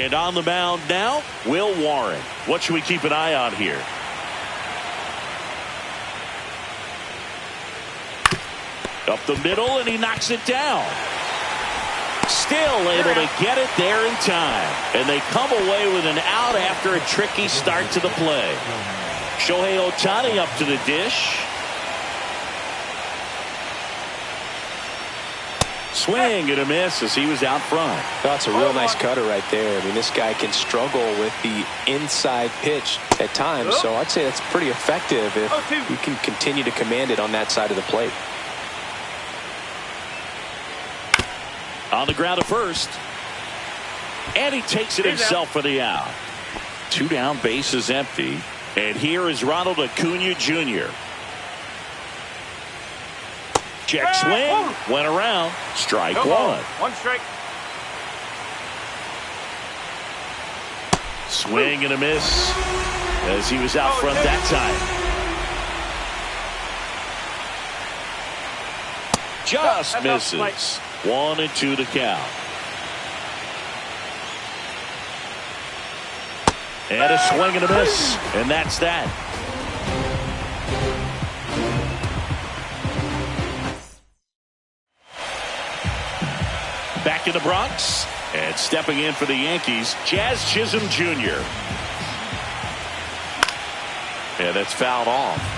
And on the mound now, Will Warren. What should we keep an eye on here? Up the middle, and he knocks it down. Still able to get it there in time. And they come away with an out after a tricky start to the play. Shohei Ohtani up to the dish. Swing and a miss as he was out front. That's a real nice cutter right there. I mean, this guy can struggle with the inside pitch at times, so I'd say that's pretty effective if you can continue to command it on that side of the plate. On the ground at first. And he takes it himself for the out. 2 down, bases empty. And here is Ronald Acuna Jr. Check swing. Went around. Strike one. One strike. Swing and a miss as he was out front that time. Just misses. 1-2 to count. And a swing and a miss. And that's that. Back in the Bronx. And stepping in for the Yankees, Jazz Chisholm Jr. And that's fouled off.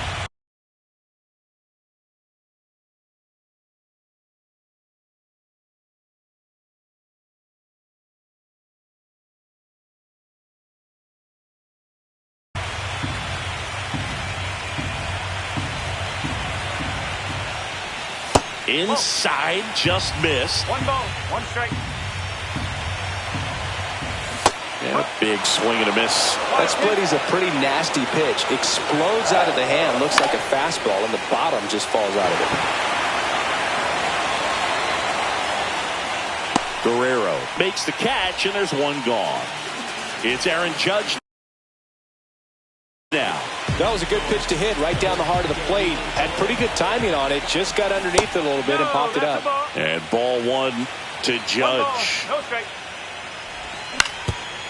Inside, just missed. 1 ball, 1 strike. And a big swing and a miss. That split is a pretty nasty pitch. Explodes out of the hand, looks like a fastball, and the bottom just falls out of it. Guerrero makes the catch, and there's one gone. It's Aaron Judge now. That was a good pitch to hit right down the heart of the plate. Had pretty good timing on it. Just got underneath it a little bit and popped it up. And ball 1 to Judge. No strike.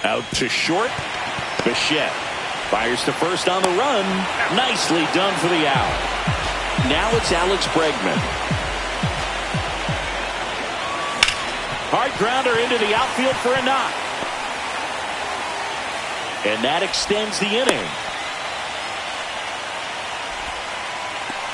Out to short. Bichette fires to first on the run. Nicely done for the out. Now it's Alex Bregman. Hard grounder into the outfield for a knock. And that extends the inning.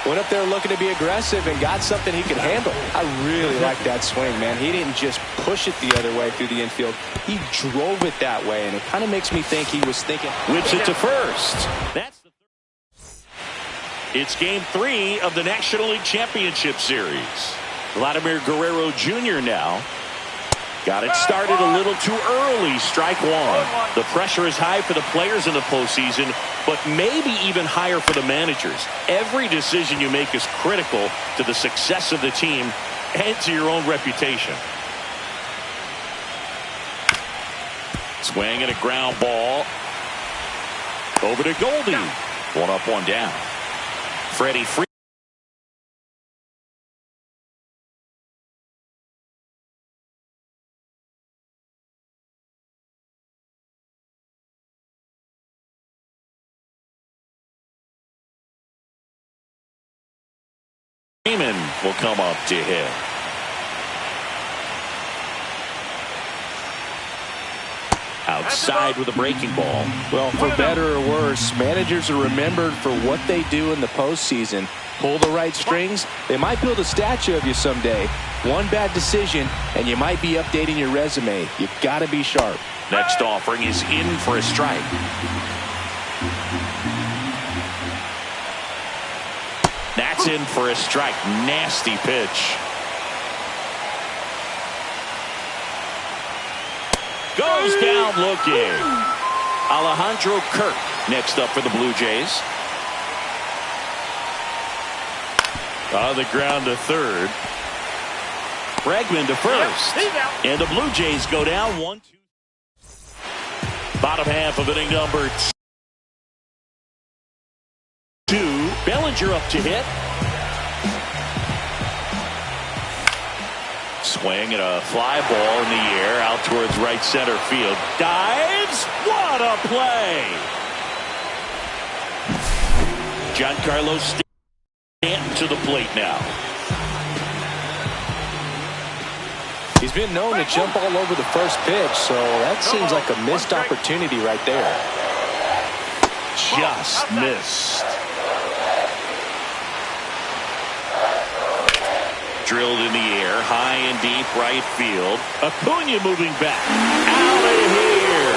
Went up there looking to be aggressive and got something he could handle. I really like that swing, man. He didn't just push it the other way through the infield. He drove it that way, and it kind of makes me think he was thinking. Whips it to first. That's the It's game 3 of the National League Championship Series. Vladimir Guerrero Jr. now. Got it started a little too early. Strike 1. The pressure is high for the players in the postseason, but maybe even higher for the managers. Every decision you make is critical to the success of the team and to your own reputation. Swing and a ground ball. Over to Goldie. 1 up, 1 down. Freddie Freeman. Will come up to hit. Outside with a breaking ball. Well, for better or worse, managers are remembered for what they do in the postseason. Pull the right strings, they might build a statue of you someday. One bad decision, and you might be updating your resume. You've got to be sharp. Next offering is in for a strike. That's in for a strike. Nasty pitch. Goes down looking. Alejandro Kirk next up for the Blue Jays. On the ground to third. Bregman to first. And the Blue Jays go down 1-2. Bottom half of inning number 2. Bellinger up to hit. Swing and a fly ball in the air out towards right center field. Dives. What a play! Giancarlo Stanton to the plate now. He's been known to jump all over the first pitch, so that seems like a missed opportunity right there. Just missed. Drilled in the air, high and deep right field. Acuna moving back. Out of here.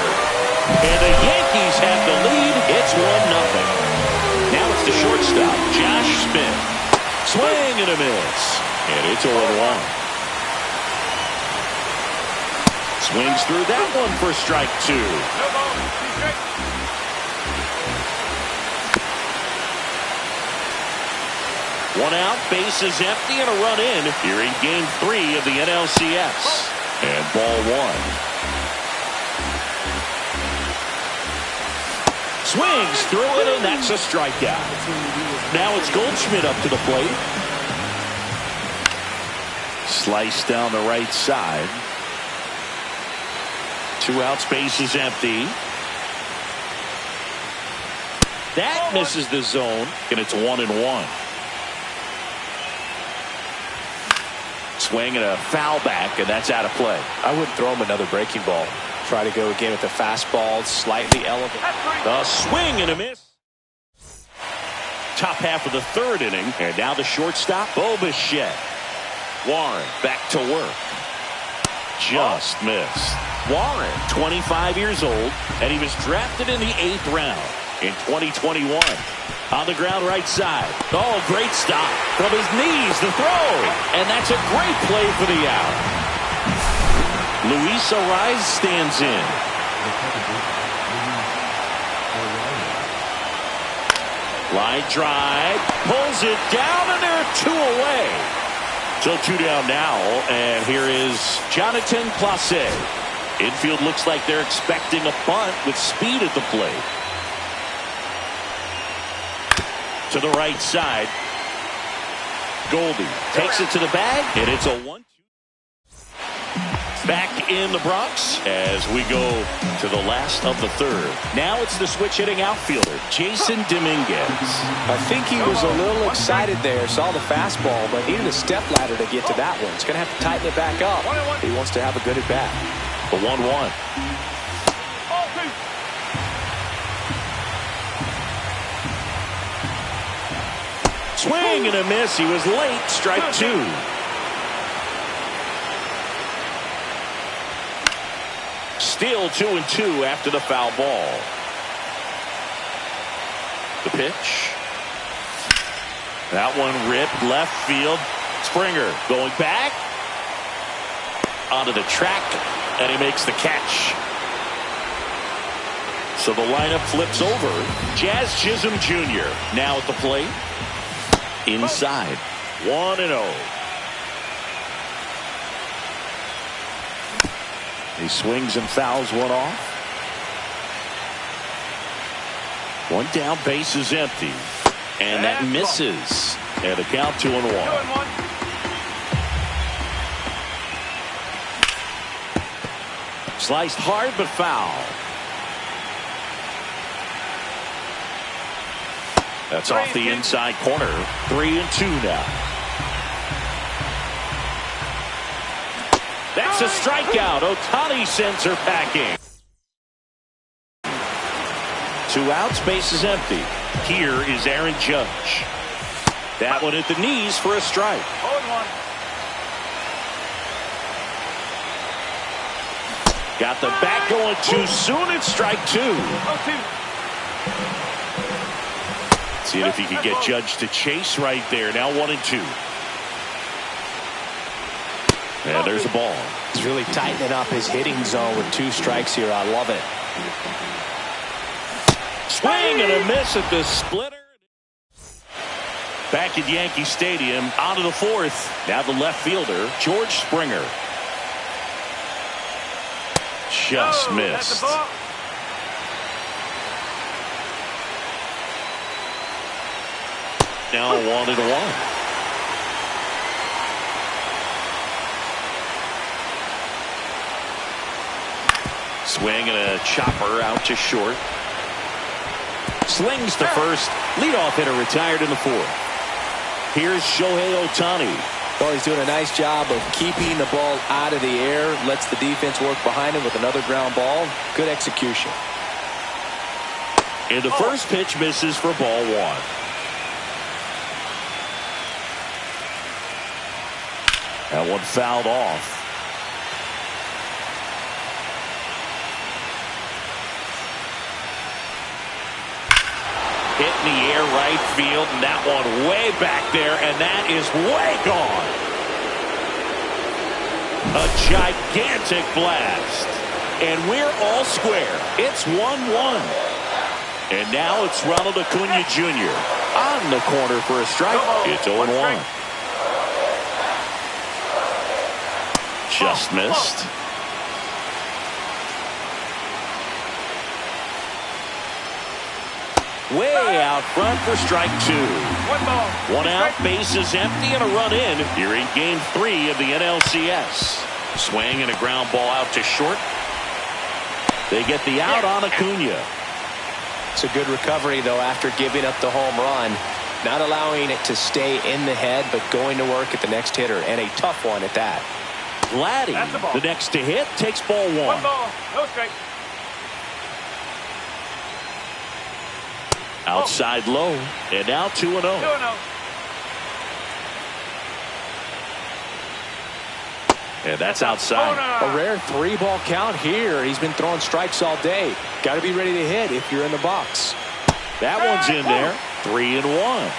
And the Yankees have the lead. It's 1-0. Now it's the shortstop, Josh Smith. Swing and a miss. And it's 0-1. Swings through that one for strike 2. One out, bases empty, and a run in here in Game 3 of the NLCS. And ball 1. Swings through it, and that's a strikeout. Now it's Goldschmidt up to the plate. Slice down the right side. 2 outs, bases empty. That misses the zone, and it's 1-1. Swing and a foul back, and that's out of play. I wouldn't throw him another breaking ball. Try to go again with the fastball, slightly elevated. The swing and a miss. Top half of the 3rd inning, and now the shortstop, Bo Bichette. Warren back to work. Just missed. Warren, 25 years old, and he was drafted in the 8th round in 2021. On the ground right side. Oh, great stop. From his knees, the throw. And that's a great play for the out. Luis Arraez stands in. Line drive. Pulls it down, and there are 2 away. So 2 down now, and here is Jonathan Clase. Infield looks like they're expecting a bunt with speed at the plate. To the right side. Goldie takes it to the bag, and it's a 1-2. Back in the Bronx as we go to the last of the 3rd. Now it's the switch hitting outfielder, Jason Dominguez. I think he was a little excited there, saw the fastball, but needed a step ladder to get to that one. He's going to have to tighten it back up. He wants to have a good at bat. The 1-1. Swing and a miss. He was late. Strike 2. Still 2-2 after the foul ball. The pitch. That one ripped left field. Springer going back. Onto the track. And he makes the catch. So the lineup flips over. Jazz Chisholm Jr. now at the plate. Inside. 1-0. He swings and fouls one off. One down, base is empty. And that misses. And a count 2-1. Sliced hard but foul. That's off the inside corner. 3-2 now. That's a strikeout. Ohtani sends her packing. 2 outs, base is empty. Here is Aaron Judge. That one at the knees for a strike. 0-1. Got the bat going too soon. It's strike 2. 0-2. Seeing if he could get Judge to chase right there. Now 1-2. And there's a ball. He's really tightening up his hitting zone with 2 strikes here. I love it. Swing and a miss at the splitter. Back at Yankee Stadium, out of the 4th. Now the left fielder, George Springer. Just missed. Now 1-1. Swing and a chopper out to short. Slings to first. Leadoff hitter retired in the fourth. Here's Shohei Ohtani. Oh, he's doing a nice job of keeping the ball out of the air. Lets the defense work behind him with another ground ball. Good execution. And the first pitch misses for ball one. That one fouled off. Hit in the air right field, and that one way back there, and that is way gone. A gigantic blast. And we're all square. It's 1-1. And now it's Ronald Acuna Jr. on the corner for a strike. It's 0-1. Just missed. Way out front for strike two. One out, base is empty, and a run in here in game 3 of the NLCS. Swing and a ground ball out to short. They get the out on Acuna. It's a good recovery, though, after giving up the home run. Not allowing it to stay in the head, but going to work at the next hitter, and a tough one at that. Vladdy, the next to hit, takes ball one. 1 ball, no strike. Outside low, and now 2-0. 2-0. And that's outside. A rare 3-ball count here. He's been throwing strikes all day. Got to be ready to hit if you're in the box. That one's in there. 3-1.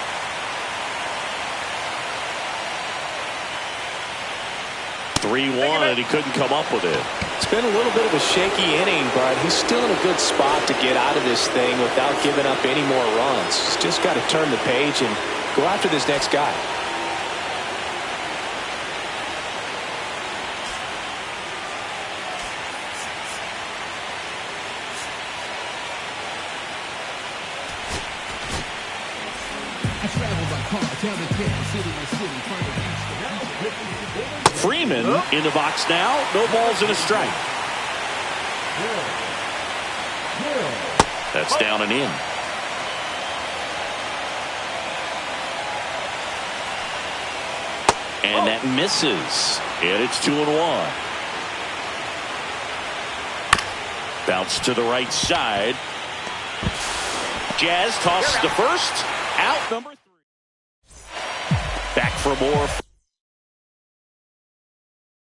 And he couldn't come up with it. It's been a little bit of a shaky inning, but he's still in a good spot to get out of this thing without giving up any more runs. He's just got to turn the page and go after this next guy. Freeman in the box now. No balls and a strike. That's down and in. And that misses. And it's 2-1. Bounce to the right side. Jazz tosses to first. Out number 3. Back for more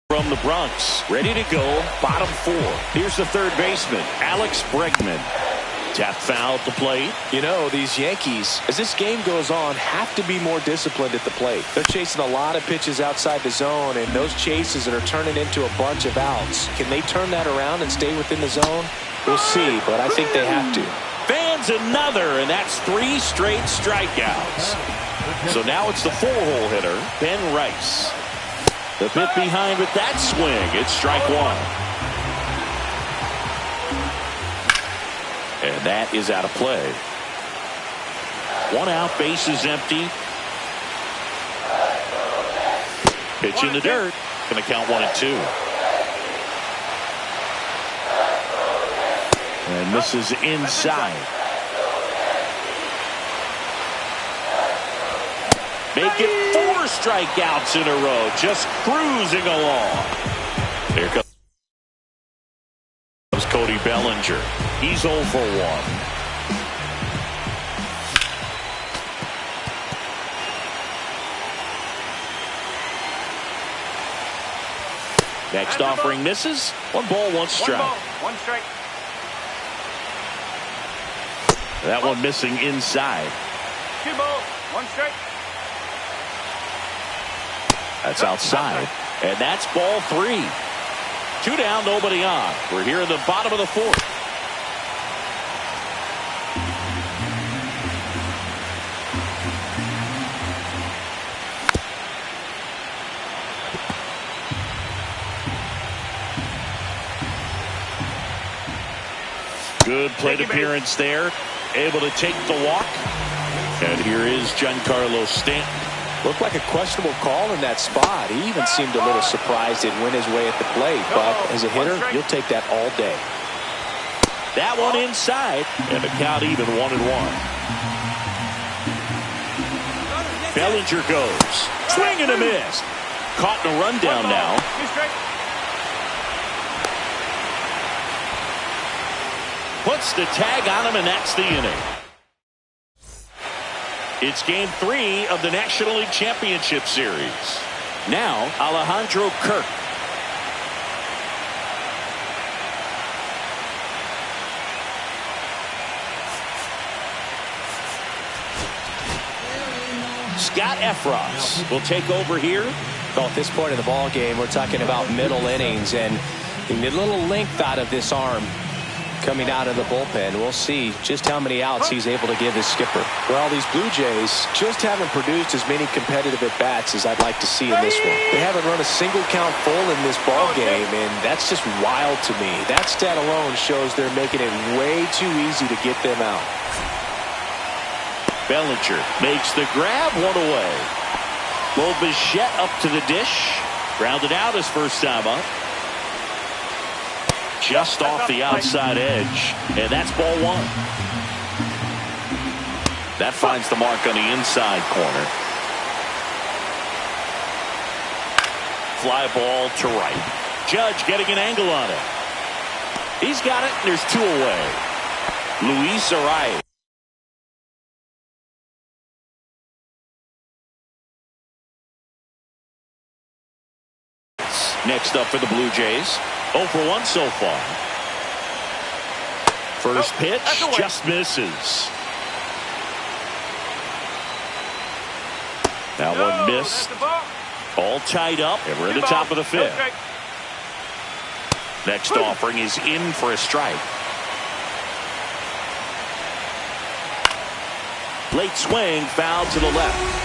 from the Bronx. Ready to go. Bottom 4. Here's the third baseman, Alex Bregman. Tap foul at the plate. You know, these Yankees, as this game goes on, have to be more disciplined at the plate. They're chasing a lot of pitches outside the zone, and those chases are turning into a bunch of outs. Can they turn that around and stay within the zone? We'll see, but I think they have to. Fans another, and that's 3 straight strikeouts. So now it's the 4-hole hitter, Ben Rice. The bit behind with that swing. It's strike 1. And that is out of play. 1 out, base is empty. Pitch in the dirt. Going to count 1-2. And misses inside. Make it 4 strikeouts in a row. Just cruising along. Here comes Cody Bellinger. He's 0 for 1. Next offering misses. 1 ball, 1 strike. 1 ball, 1 strike. That one missing inside. 2 balls, 1 strike. That's outside. And that's ball 3. 2 down, nobody on. We're here in the bottom of the 4th. Good plate appearance there. Able to take the walk. And here is Giancarlo Stanton. Looked like a questionable call in that spot. He even seemed a little surprised it went his way at the plate. But as a hitter, you'll take that all day. That one inside, and the count even 1-1. Bellinger goes. Swing and a miss. Caught in a rundown now. Puts the tag on him, and that's the inning. It's game 3 of the National League Championship Series. Now, Alejandro Kirk. Scott Effross will take over here. Well, at this point in the ball game, we're talking about middle innings, and you need a little length out of this arm coming out of the bullpen. We'll see just how many outs he's able to give his skipper. Well, these Blue Jays just haven't produced as many competitive at-bats as I'd like to see in this one. They haven't run a single count full in this ball game, and that's just wild to me. That stat alone shows they're making it way too easy to get them out. Bellinger makes the grab, one away. Bo Bichette up to the dish. Grounded out his first time up. Just off the outside edge, and that's ball 1. That finds the mark on the inside corner. Fly ball to right. Judge getting an angle on it. He's got it, and there's 2 away. Luis Arraez. Next up for the Blue Jays. 0 for 1 so far. First pitch just misses. That one missed. All tied up, and we're at the top of the 5th. Next offering is in for a strike. Late swing, foul to the left.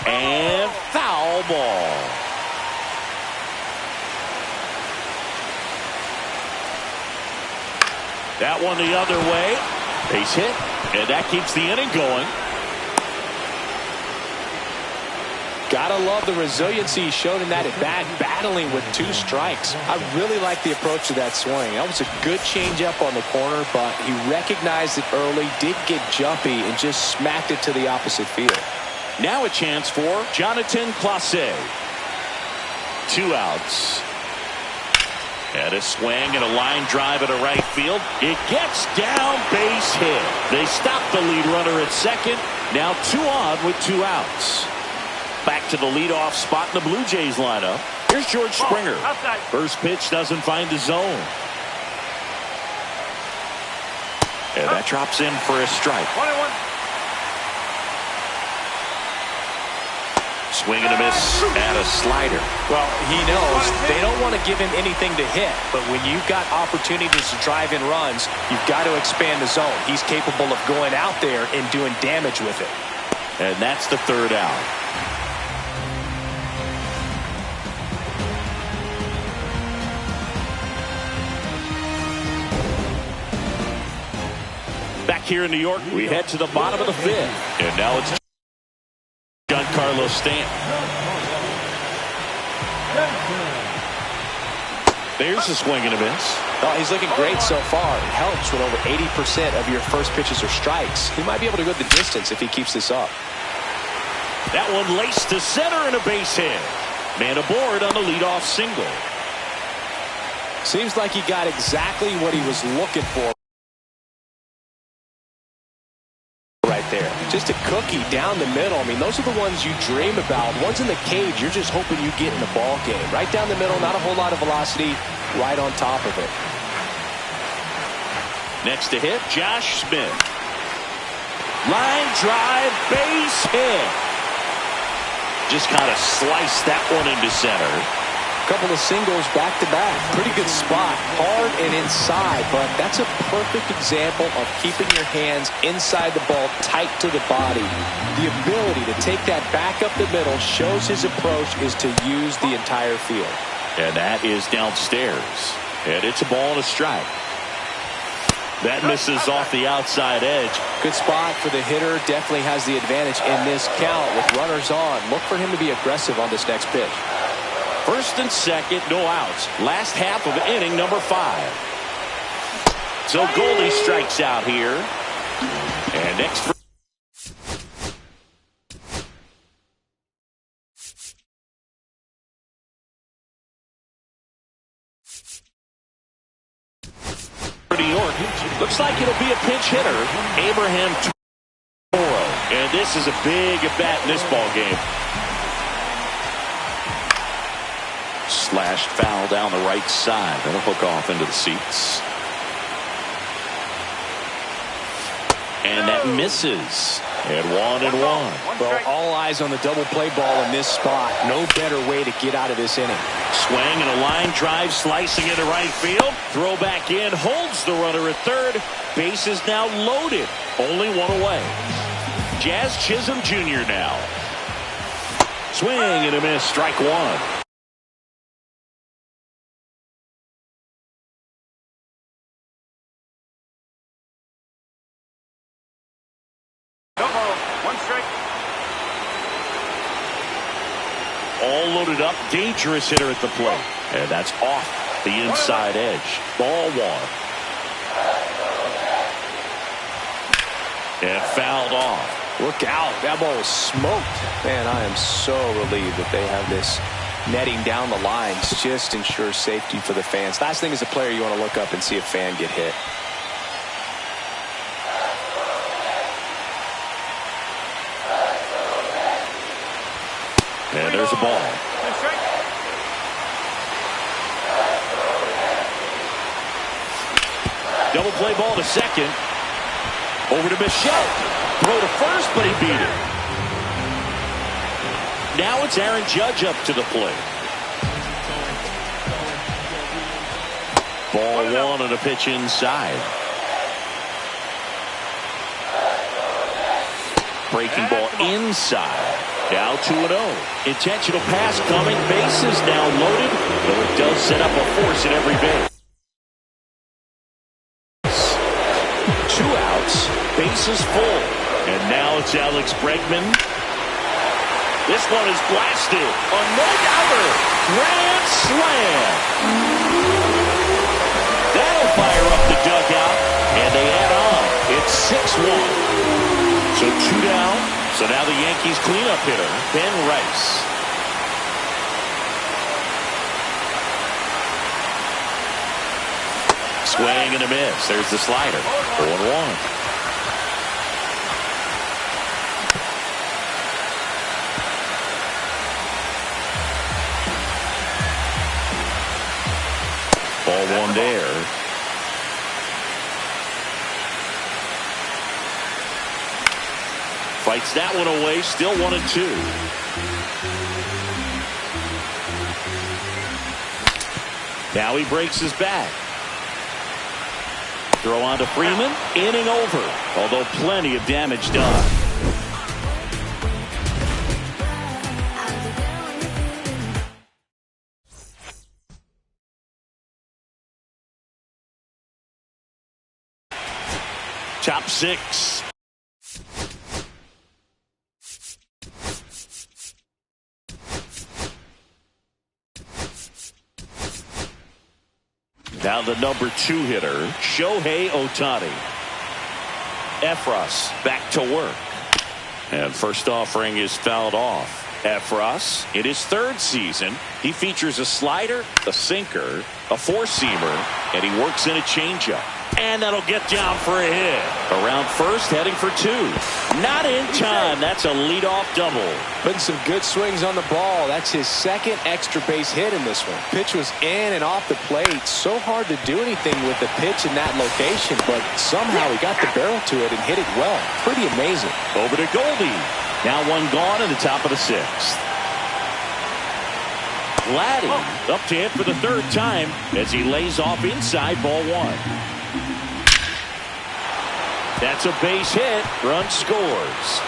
And foul ball. That one the other way. Base hit, and that keeps the inning going. Gotta love the resiliency he showed in that at bat, battling with 2 strikes. I really like the approach to that swing. That was a good changeup on the corner, but he recognized it early, did get jumpy, and just smacked it to the opposite field. Now a chance for Jonathan Clase. 2 outs. And a swing and a line drive at a right field. It gets down, base hit. They stop the lead runner at second. Now 2 on with 2 outs. Back to the leadoff spot in the Blue Jays lineup. Here's George Springer. First pitch doesn't find the zone. And that drops in for a strike. 1-1. Swing and a miss and a slider. Well, he knows they don't want to give him anything to hit, but when you've got opportunities to drive in runs, you've got to expand the zone. He's capable of going out there and doing damage with it. And that's the 3rd out. Back here in New York, we head to the bottom of the 5th. And now it's Giancarlo Stanton. There's a swing and a miss. Well, he's looking great so far. It helps when over 80% of your first pitches are strikes. He might be able to go the distance if he keeps this up. That one laced to center and a base hit. Man aboard on the leadoff single. Seems like he got exactly what he was looking for right there. Just a cookie down the middle. I mean, those are the ones you dream about. Ones in the cage, you're just hoping you get in the ball game. Right down the middle, not a whole lot of velocity, right on top of it. Next to hit, Josh Smith. Line drive, base hit. Just kind of sliced that one into center. Couple of singles back-to-back. Pretty good spot. Hard and inside, but that's a perfect example of keeping your hands inside the ball, tight to the body. The ability to take that back up the middle shows his approach is to use the entire field. And that is downstairs. And it's a ball and a strike. That misses off the outside edge. Good spot for the hitter. Definitely has the advantage in this count with runners on. Look for him to be aggressive on this next pitch. First and second, no outs. Last half of inning number 5. So Goldie strikes out here. And next for New York. Looks like it'll be a pinch hitter, Abraham Toro. And this is a big at-bat in this ball game. Slashed foul down the right side. That'll hook off into the seats. And that misses. And 1-1. Well, all eyes on the double play ball in this spot. No better way to get out of this inning. Swing and a line drive slicing into right field. Throw back in. Holds the runner at third. Base is now loaded. Only one away. Jazz Chisholm Jr. now. Swing and a miss. Strike one. All loaded up, dangerous hitter at the plate. And that's off the inside edge. Ball one. And fouled off. Look out. That ball was smoked. Man, I am so relieved that they have this netting down the lines. Just ensures safety for the fans. Last thing as a player, you want to look up and see a fan get hit. And there's a ball. Double play ball to second. Over to Michelle. Throw to first, but he beat it. Now it's Aaron Judge up to the plate. Ball one and a pitch inside. Breaking ball inside. Now 2-0. Intentional pass coming. Bases now loaded, though it does set up a force at every base. 2 outs. Bases full. And now it's Alex Bregman. This one is blasted. A no-doubter. Grand slam. That'll fire up the dugout. And they add on. It's 6-1. So 2 down. So now the Yankees cleanup hitter, Ben Rice. Swing and a miss. There's the slider. 0-1. Ball one there. Fights that one away, still 1-2. Now he breaks his back. Throw on to Freeman, inning over, although plenty of damage done. Top 6. Now the number 2 hitter, Shohei Ohtani. Efros back to work. And first offering is fouled off. Efros, in his 3rd season, he features a slider, a sinker, a 4-seamer, and he works in a changeup. And that'll get down for a hit. Around first, heading for 2. Not in time. That's a leadoff double. Putting some good swings on the ball. That's his 2nd extra base hit in this one. Pitch was in and off the plate. So hard to do anything with the pitch in that location, but somehow he got the barrel to it and hit it well. Pretty amazing. Over to Goldie. Now 1 gone in the top of the 6th. Vladdy up to hit for the 3rd time as he lays off inside ball 1. That's a base hit. Run scores.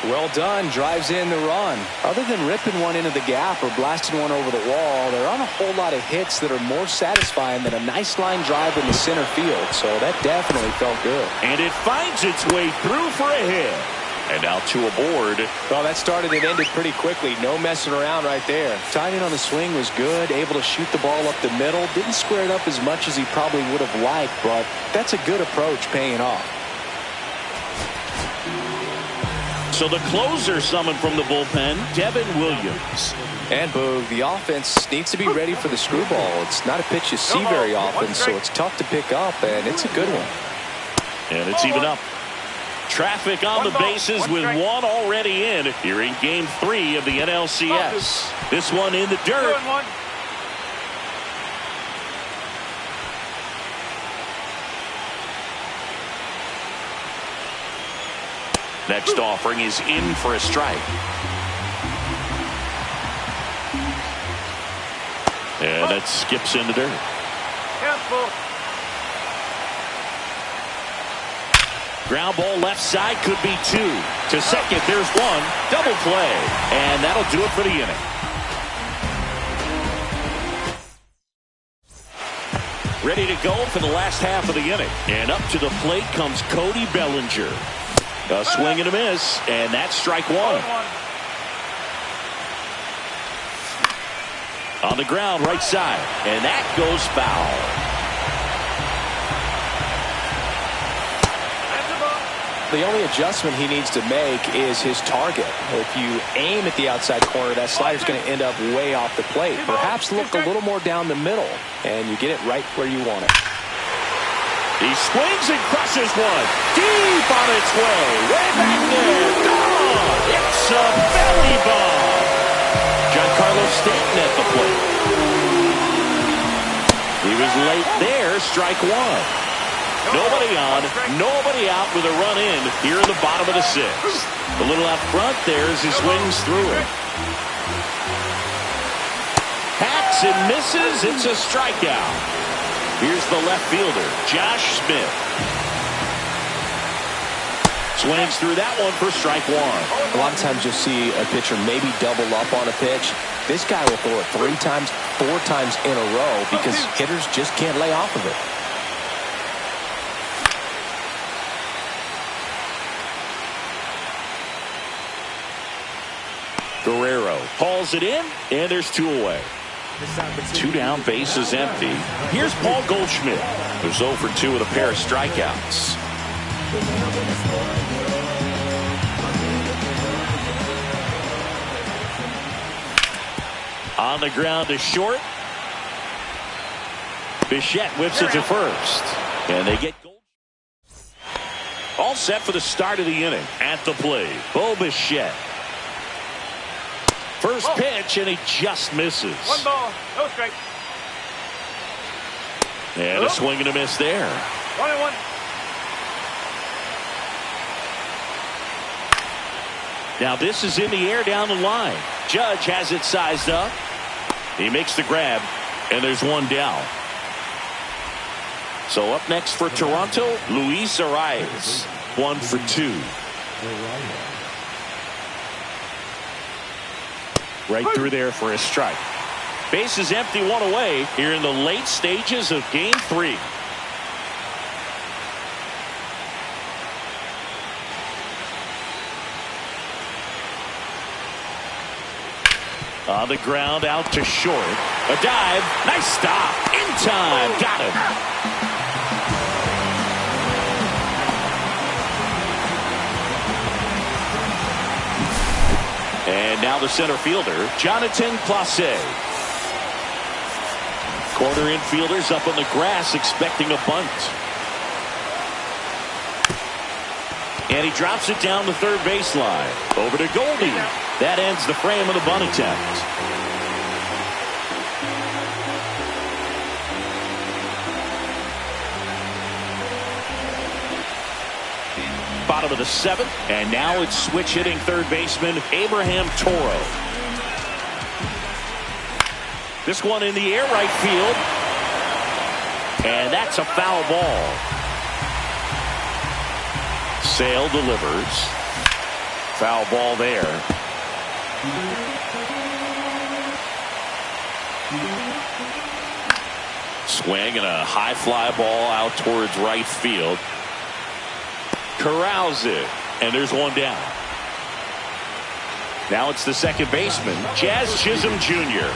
Well done. Drives in the run. Other than ripping one into the gap or blasting one over the wall, there aren't a whole lot of hits that are more satisfying than a nice line drive in the center field. So that definitely felt good. And it finds its way through for a hit. And now two aboard. Well, that started and ended pretty quickly. No messing around right there. Timing on the swing was good. Able to shoot the ball up the middle. Didn't square it up as much as he probably would have liked, but that's a good approach paying off. So the closer summoned from the bullpen, Devin Williams. And Boog, the offense needs to be ready for the screwball. It's not a pitch you see very often, so it's tough to pick up, and it's a good one. And it's even up. Traffic on the bases with one already in here in Game 3 of the NLCS. This one in the dirt. Next offering is in for a strike. And that skips in the dirt. Ground ball left side, could be two. To second, there's one. Double play. And that'll do it for the inning. Ready to go for the last half of the inning. And up to the plate comes Cody Bellinger. A swing and a miss, and that's strike one. On the ground, right side. And that goes foul. The only adjustment he needs to make is his target. If you aim at the outside corner, that slider's going to end up way off the plate. Perhaps look a little more down the middle, and you get it right where you want it. He swings and crushes one. Deep on its way. Way back there. Gone. It's a belly bomb. Giancarlo Stanton at the plate. He was late there. Strike one. Nobody on, nobody out with a run in here in the bottom of the sixth. A little out front there as he swings through it. Hacks and misses. It's a strikeout. Here's the left fielder, Josh Smith. Swings through that one for strike one. A lot of times you'll see a pitcher maybe double up on a pitch. This guy will throw it 3 times, 4 times in a row because hitters just can't lay off of it. Guerrero hauls it in, and there's 2 away. 2 down, bases empty. Here's Paul Goldschmidt, who's 0 for 2 with a pair of strikeouts. On the ground to short. Bichette whips it to first. And they get Goldschmidt. All set for the start of the inning. At the plate, Bo Bichette. First pitch, and he just misses. 1 ball, no strike. And a swing and a miss there. 1-1. Now this is in the air down the line. Judge has it sized up. He makes the grab, and there's 1 down. So up next for Toronto, Luis Arraez. 1 for 2. Right through there for a strike. Base is empty, 1 away here in the late stages of Game 3. On the ground, out to short. A dive. Nice stop. In time. Got him. And now the center fielder, Jonathan Clase. Corner infielders up on the grass expecting a bunt. And he drops it down the third baseline. Over to Goldie. That ends the frame of the bunt attempt. Bottom of the 7th, and now it's switch hitting third baseman Abraham Toro. This one in the air, right field, and that's a foul ball. Sale delivers. Foul ball there. Swing and a high fly ball out towards right field. Corrals it. And there's one down. Now it's the second baseman, Jazz Chisholm Jr.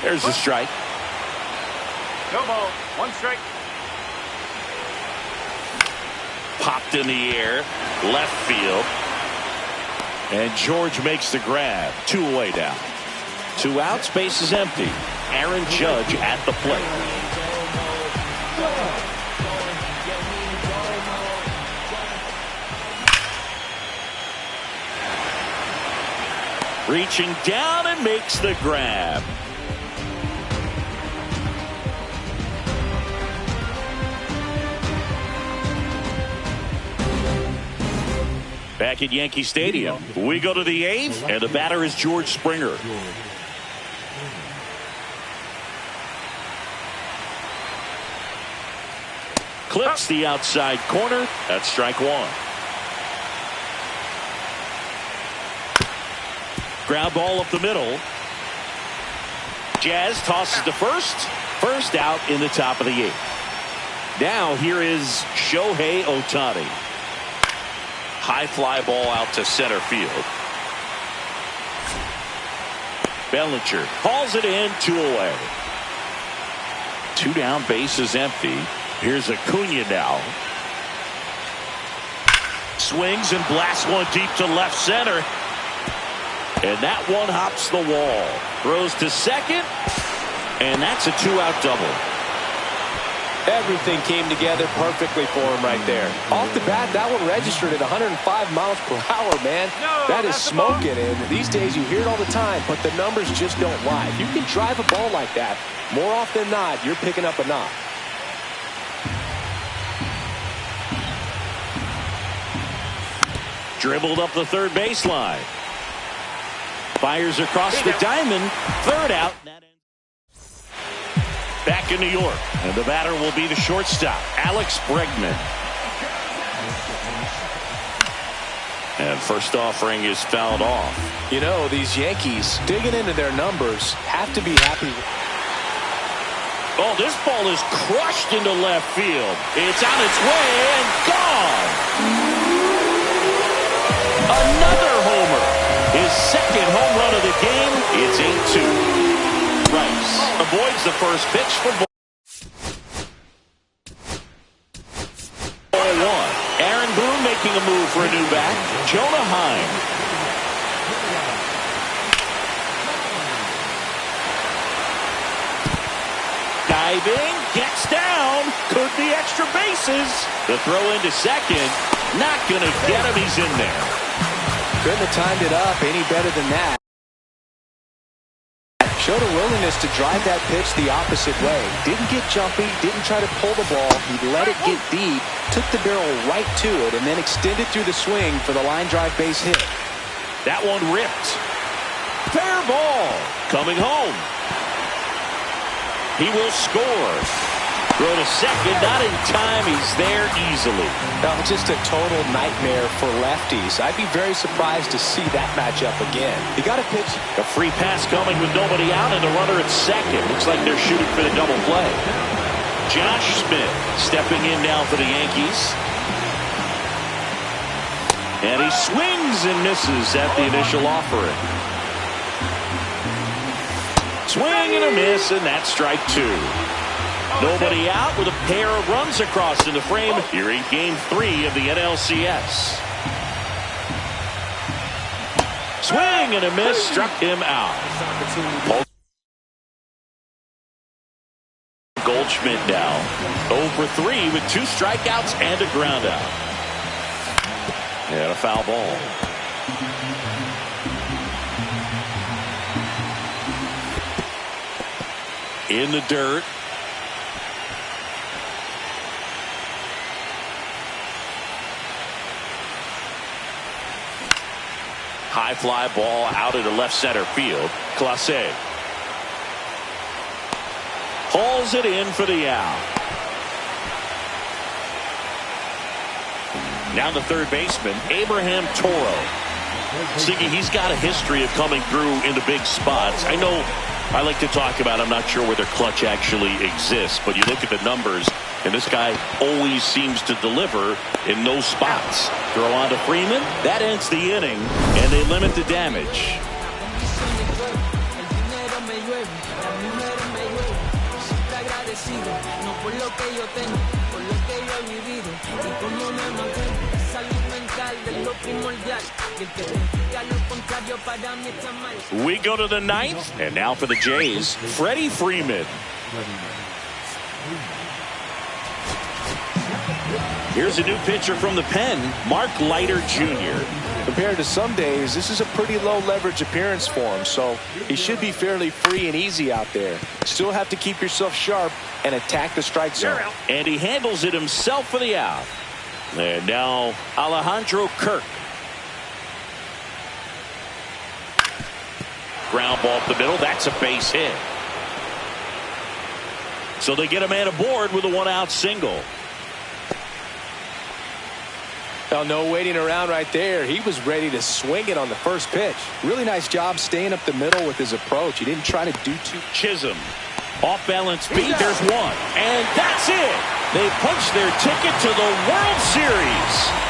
There's the strike. No ball. 1 strike. Popped in the air. Left field. And George makes the grab. 2 away now. 2 outs. Base is empty. Aaron Judge at the plate. Reaching down and makes the grab. Back at Yankee Stadium, we go to the 8th, and the batter is George Springer. Clips the outside corner. That's strike 1. Ground ball up the middle. Jazz tosses to first. First out in the top of the 8th. Now here is Shohei Ohtani. High fly ball out to center field. Bellinger hauls it in. 2 away. 2 down, base is empty. Here's Acuna now. Swings and blasts one deep to left center. And that one hops the wall. Throws to second. And that's a 2-out double. Everything came together perfectly for him right there. Off the bat, that one registered at 105 miles per hour, man. That is smoking, and these days you hear it all the time, but the numbers just don't lie. If you can drive a ball like that, more often than not, you're picking up a knock. Dribbled up the third baseline. Fires across the diamond. 3rd out. Back in New York. And the batter will be the shortstop, Alex Bregman. And first offering is fouled off. You know, these Yankees, digging into their numbers, have to be happy. Oh, this ball is crushed into left field. It's on its way and gone. Another homer. His second home run of the game. It's 8-2. Rice avoids the first pitch for ball 1. Aaron Boone making a move for a new bat. Jonah Heim. Diving, gets down, could be extra bases. The throw into second, not going to get him, he's in there. Couldn't have timed it up any better than that. Showed a willingness to drive that pitch the opposite way. Didn't get jumpy, didn't try to pull the ball. He let it get deep, took the barrel right to it, and then extended through the swing for the line drive base hit. That one ripped. Fair ball. Coming home. He will score. Throw to second, not in time. He's there easily. No, just a total nightmare for lefties. I'd be very surprised to see that matchup again. He got a pitch. A free pass coming with nobody out and a runner at second. Looks like they're shooting for the double play. Josh Smith stepping in now for the Yankees. And he swings and misses at the initial offering. Swing and a miss, and that's strike 2. Nobody out with a pair of runs across in the frame here in Game 3 of the NLCS. Swing and a miss, struck him out. Goldschmidt now 0 for 3 with 2 strikeouts and a ground out. And a foul ball. In the dirt. High fly ball out into left center field. Clase hauls it in for the out. Now the third baseman, Abraham Toro. Siggy, he's got a history of coming through into big spots. I know I like to talk about, I'm not sure where their clutch actually exists, but you look at the numbers, and this guy always seems to deliver in those spots. Throw on to Freeman. That ends the inning, and they limit the damage. We go to the ninth, and now for the Jays, Freddie Freeman. Here's a new pitcher from the pen, Mark Leiter Jr. Compared to some days, this is a pretty low leverage appearance for him, so he should be fairly free and easy out there. Still have to keep yourself sharp and attack the strike zone. And he handles it himself for the out. And now Alejandro Kirk. Ground ball up the middle. That's a base hit. So they get a man aboard with a one-out single. Well, no waiting around right there. He was ready to swing it on the first pitch. Really nice job staying up the middle with his approach. He didn't try to do too. Chisholm. Off balance beat. There's one. And that's it. They punched their ticket to the World Series.